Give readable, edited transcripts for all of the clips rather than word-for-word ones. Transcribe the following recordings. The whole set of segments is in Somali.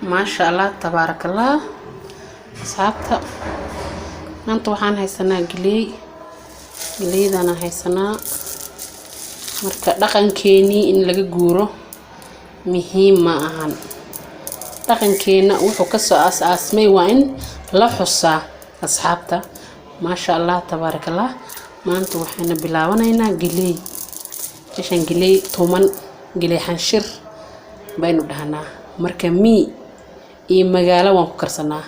ما شاء الله تبارك الله. أصحابتا maanta waxaan haysanaa galeydana haysanaa marka dhaqankeeni in laga guuro muhiim ma ahan. dhaqankeena wuxuu ka soo aasmay waa in la xusaa. asxaabta ma sha Allah tabarakallah. maanta waxaan bilaabanaynaa galey gashan galey tuman galey xanshir baynu dhahnaa marka iyo magaalo waan ku karsanaa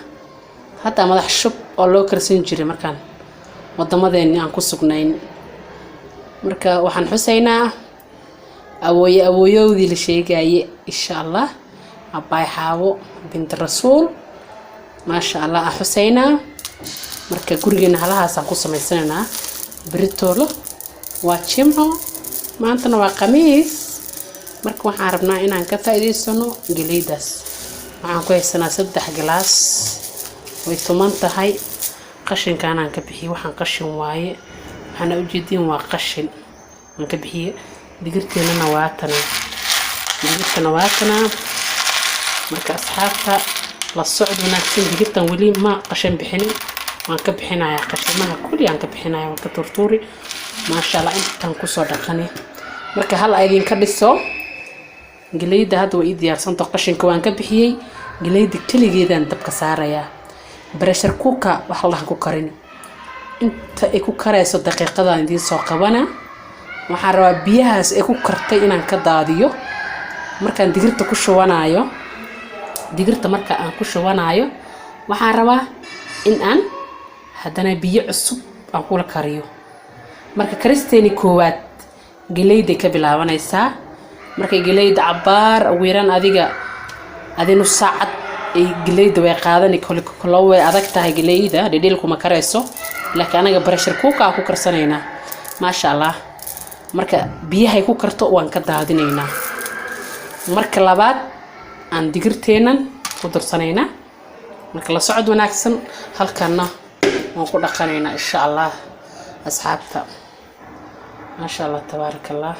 hatta madax shub oo loo karsan jiray markaan wadamadeena aan ku sugnayn. marka waxaan xusaynaa awooyowdii la sheegay insha Allah abay xaabo bint rasuul ma sha Allah xusaynaa. marka gurigeena halahaas aan ku sameysanaynaa بريتولو واتشمو ما أنتنا وقميص مركو حاربنا إن عن كفاية سنو جليدس معن كويس سنة 6 جلاس ويثمان تهاي قشن كان عن كبحي وحن قشن واي حنا وجدين وقشن عن كبحي دقرتي لنا واتنا مركا أصحابها للصعد وناكسين دقرتن ولي ما قشن بحني waan ka bixinayaa qashamaha kulli aan ka bixinayaa waan ka turtuuri ma sha Allah intaan ku soo dhaqanay. marka hal ay idin ka dhiso galeyda hadda way diyaarsan tahay qashinka waan ka bixiyay galeyda kaligeedan dabka saaraya pressure cooker wax la ku karin inta ay ku karayso daqiiqadan idin soo qabana waxaan rabaa biyahaas ay ku kartay inaan ka daadiyo markaan digirta ku shubanayo marka aan ku shubanayo waxaan rabaa in aan haddana biyo cusub aan kula kariyo. marka karisteeni koowaad galeyda ka bilaabanaysa markay galeyda cabaar weeran adinu saacad ay galeyda way qaadani kolo way adag tahay galeyda dhidhil kuma karayso laakiin anaga pressure cooker ku karsanayna ma sha Allah. marka biyaha ku karto waan ka daadinayna marka labaad aan digirteenan ku darsanayna marka la socod wanaagsan halkana waan ku dhaqanayna insha Allah. asxaabta ma sha Allah tabarakallah.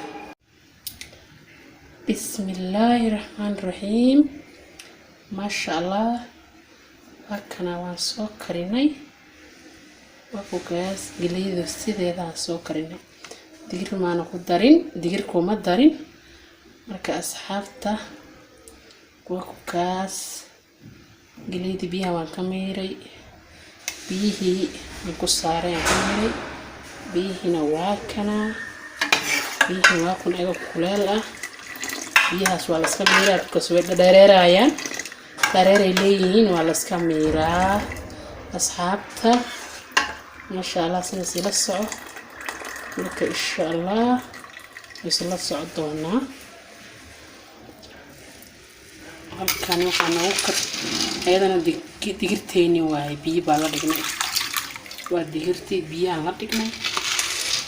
bismillahir rahmanir rahim ma sha Allah. halkana waan soo karinay waa gaas galeyda sideeda soo karinay digir maana ku darin digir kuma darin. marka asxaabta waa gaas galeyda biyaha waan ka meeray biyihii aan ku saaray aan ka meeray biyihina waa kana biyihii waa kun ayaga kuleel ah biyahaas waa la iska meeraa because way dhareerayaan dhareeray leeyihiin waa la iska meeraa. asxaabta ma sha Allah si la soco marka insha Allah la soco doonaa. halkan waxaan ugu kar ayadana digirteeni waay biyo baa la dhignay waa digirtii biyaha la dhignay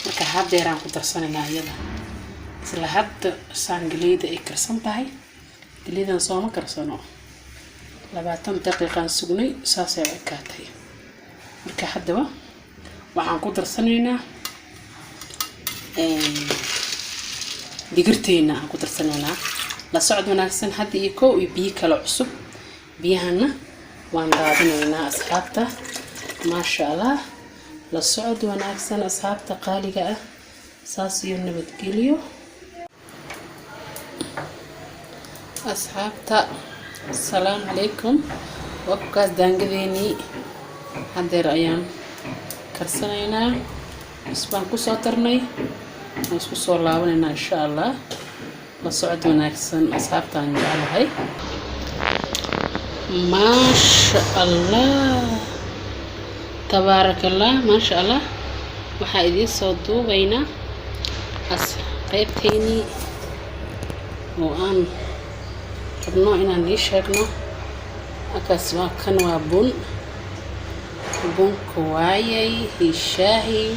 marka haddeeraan ku darsanaynaa ayada isla hadda saan galeyda ay karsan tahay galeydan soo ma karsano 20 daqiiqan sugnay saasay ay kaatay. marka haddaba waxaan ku darsanaynaa digirteena aan ku darsanaynaa la socod wanaagsan hadda iyo koow iyo biyo kala cusub biyahana waan daadinaynaa. asxaabta ma sha Allah la socod wanaagsan asxaabta qaaliga ah saas iyo nabadgeliyo. asxaabta assalaamu calaykum wabkaas daangadeeni haddeer ayaan karsanaynaa isbaan ku soo tarnay isku soo laabanaynaa insha Allah. la socod wanaagsan asxaabtaan jecelahay ما شاء الله تبارك الله ما شاء الله. waxaa idin soo duubayna qaybteeni oo aan rabno inaan idin sheegno halkaas waa kan waa bunka waayay shaahi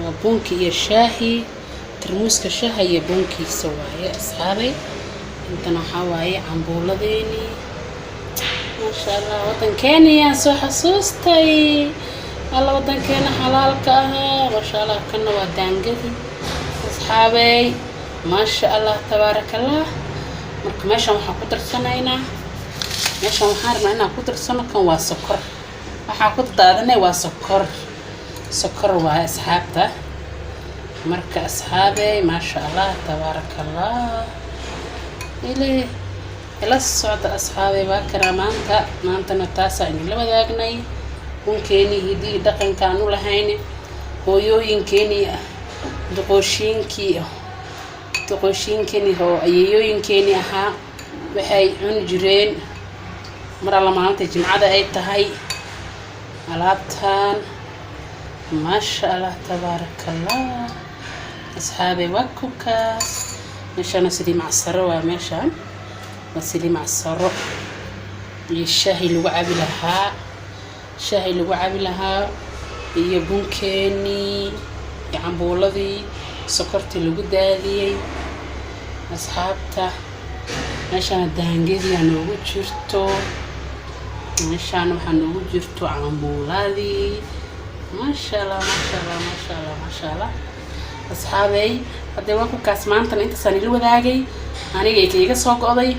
waa bunki iyo shaahi tarmuuska shaaha iyo bunkiisa waaye asxaabay. intana waxaa waaye cambuuladeeni ما شاء الله. وطن كينيا سو حسوستي الله وطن كينا حلالك ما شاء الله كنا ودانقدي أصحابي ما شاء الله تبارك الله. marka meeshan waxaan ku darsanaynaa meeshaan waxaan rabnaa inaan ku darsano kan waa sokor waxaan ku daadanay waa sokor waa asxaabta marka asxaabey maasha Allah tabaarakallah ila socda asxaabey waa maantana taasa in la wadaagnay kunkeeni hidii dhaqankaan u lahayn hooyooyinkeeni doqoshiinkeeni oo ayeeyooyinkeeni ahaa waxay cuni jireen mar alla maalinta jimcada ay tahay alaabtaan maasha Allah tabaarakallah asxaabey waa kukaas meeshana sidii macsaro waa meeshaan sidii macsaro iyo shaahi lagu cabi lahaa iyo bunkeeni iyo cambuuladii sokortii lagu daadiyey asxaabta meeshana daangeedii noogu jirto meeshana waxaa noogu jirto cambuuladii maasha Allah asxaabey hadda waa ku kaas maantana intaasaan ila wadaagay aniga iga soo go'day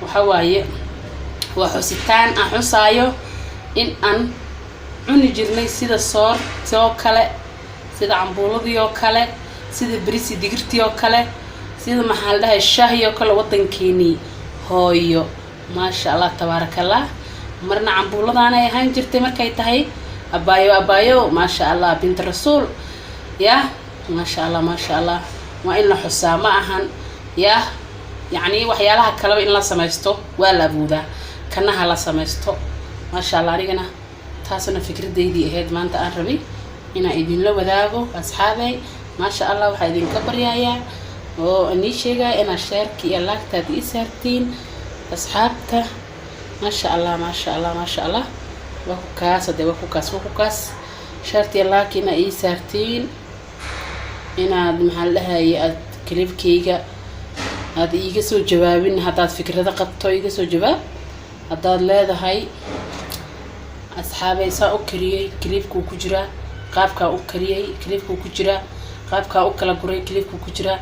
waxa waaye waa xusitaan aan xusaayo in aan cuni jirnay sida soor oo kale sida cambuuladii oo kale sida bariis digirtii oo kale sida maxaa la dhahay shaahi oo kale wadankeeni hooyo maasha Allah tabaarakallah marna cambuuladaan ay ahaan jirtay markay tahay abaayo maasha Allah bint rasuul ya maasha Allah waa in la xusaa ma ahan ya يعني waxyaalaha kale in la sameesto waa la abuudaa kanaha la sameesto maasha Allah anigana taasna fikradeydii ahayd maanta aan rabay inaan idin la wadaago asxaabay maasha Allah waxa idin ka baryayaa oo ani sheegay in share-ki iyo like-taad ii saartiin asxaabta maasha Allah waa ku kaas share-ti like-ina ii saartiin inaad maxaa la dhahay aad clip-kayga هذا يجسوا جوابين هذا فكرة قطع يجسوا جواب هذا لا ده هاي أصحابي سا أكريه كليب كوكجرا قاب كأكريه كليب كوكجرا قاب كأكلا قري كليب كوكجرا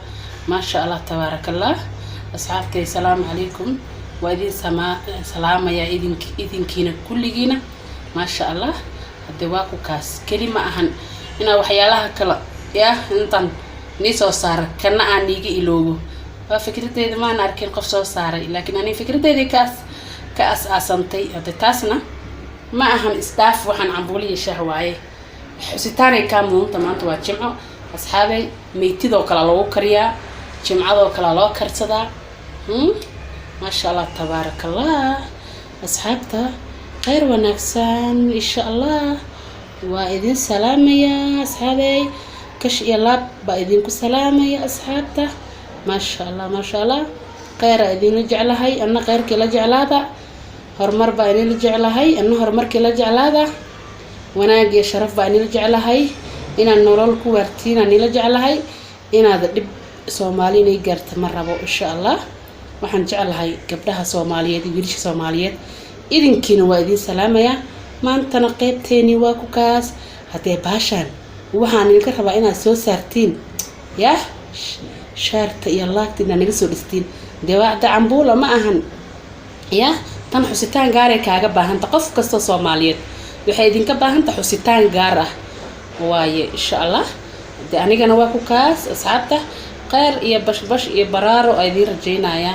ما شاء الله تبارك الله أصحابتي السلام عليكم وإذن سلام يا إذن كينا كل جينا ما شاء الله الدواء كاس كلمة أهن هنا وحيالها كلا يا إنتن نيسو صار كنا عنيجي إلوجو فكرتي ما ناركين قف سو ساري لكن أنا فكرتي كأس أسنتي هذا تاسنا ما أهم استاف وحن عبولي شهواي حسيتاني كامون تمام توا جمعة أصحابي ميتي ذو كلا لو كريا جمعة ذو كلا لو كرتدا ما شاء الله تبارك الله أصحابته خير ونفسان إن شاء الله وإذن سلام يا أصحابي كش يلاب بإذنكم سلام يا أصحابته ما شاء الله غير إذن لجعلهاي أنا غير كلا جعلادا هرمر بأني لجعلهاي أنا هرمر كلا جعلادا وناجي شرف بأني لجعلهاي إن النورال كوارتين أني لجعلهاي إن هذا دب سومالي نيجرت مرة إن شاء الله وحنجعلهاي قبلها سومالية دي ويرش سومالية إذن كينوا إذن سلامة يا ما أنت نقيب تاني واكوكاس هتي باشان وحاني الكرهبا إنا سو سارتين يا شارت يا الله تنا نجسو دستين دواء عمبولة ما أهن يا تنحسيتان جاري كعجب بهن تقف قصة صوماليات وحيدين كبهن تحسيتان جارة واي إن شاء الله ده أنا جنواكو كاس أصحابته غير يا بش يا برارو أيدي رجينا يا